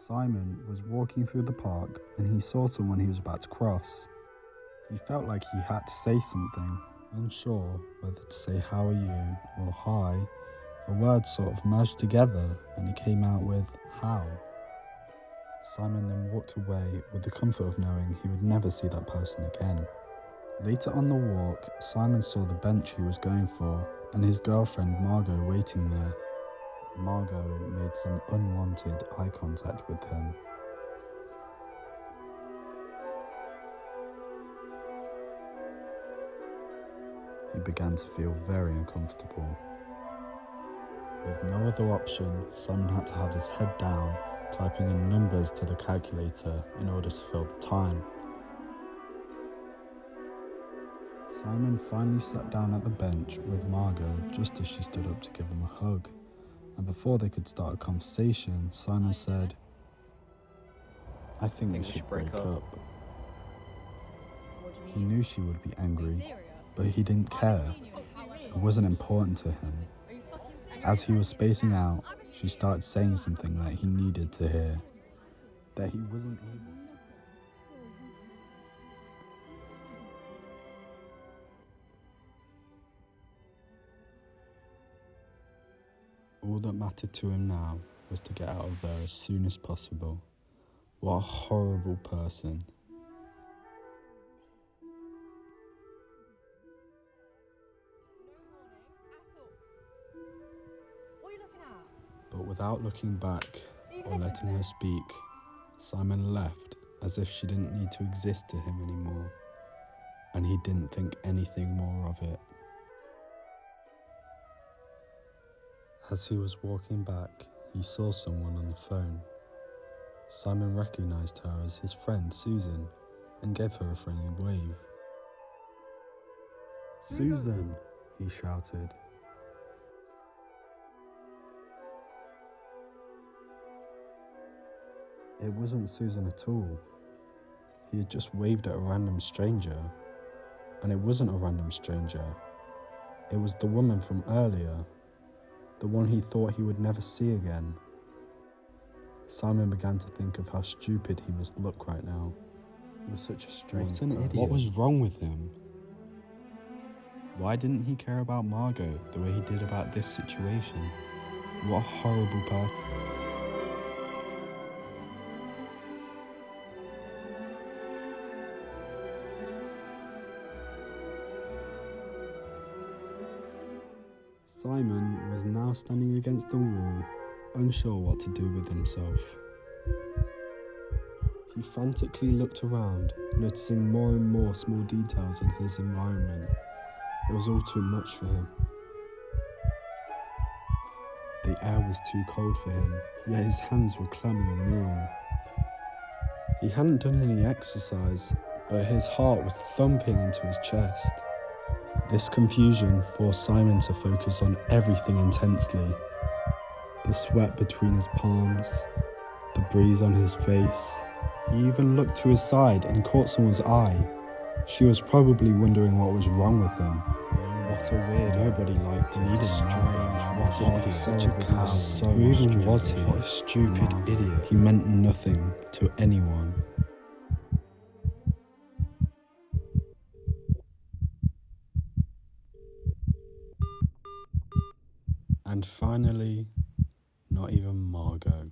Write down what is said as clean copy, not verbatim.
Simon was walking through the park and he saw someone he was about to cross. He felt like he had to say something, unsure whether to say "how are you" or "hi." The words sort of merged together and he came out with "how." Simon then walked away with the comfort of knowing he would never see that person again. Later on the walk, Simon saw the bench he was going for and his girlfriend Margot waiting there. Margot made some unwanted eye contact with him. He began to feel very uncomfortable. With no other option, Simon had to have his head down, typing in numbers to the calculator in order to fill the time. Simon finally sat down at the bench with Margot just as she stood up to give him a hug. And before they could start a conversation, Simon said, I think we should break up. He knew she would be angry, but he didn't care. It wasn't important to him. As he was spacing out, she started saying something that he needed to hear, that he wasn't able to. All that mattered to him now was to get out of there as soon as possible. What a horrible person. But without looking back or letting her speak, Simon left as if she didn't need to exist to him anymore, and he didn't think anything more of it. As he was walking back, he saw someone on the phone. Simon recognized her as his friend Susan and gave her a friendly wave. "Susan!" he shouted. It wasn't Susan at all. He had just waved at a random stranger. And it wasn't a random stranger. It was the woman from earlier. The one he thought he would never see again. Simon began to think of how stupid he must look right now. He was such a strange person. What an idiot. What was wrong with him? Why didn't he care about Margot the way he did about this situation? What a horrible person. Simon was now standing against the wall, unsure what to do with himself. He frantically looked around, noticing more and more small details in his environment. It was all too much for him. The air was too cold for him, yet his hands were clammy and warm. He hadn't done any exercise, but his heart was thumping into his chest. This confusion forced Simon to focus on everything intensely. The sweat between his palms, the breeze on his face. He even looked to his side and caught someone's eye. She was probably wondering what was wrong with him. What a weird, nobody liked him. He was strange. What an idiot. Such a cow. Who even was he? What a stupid idiot. He meant nothing to anyone. And finally, not even Margot.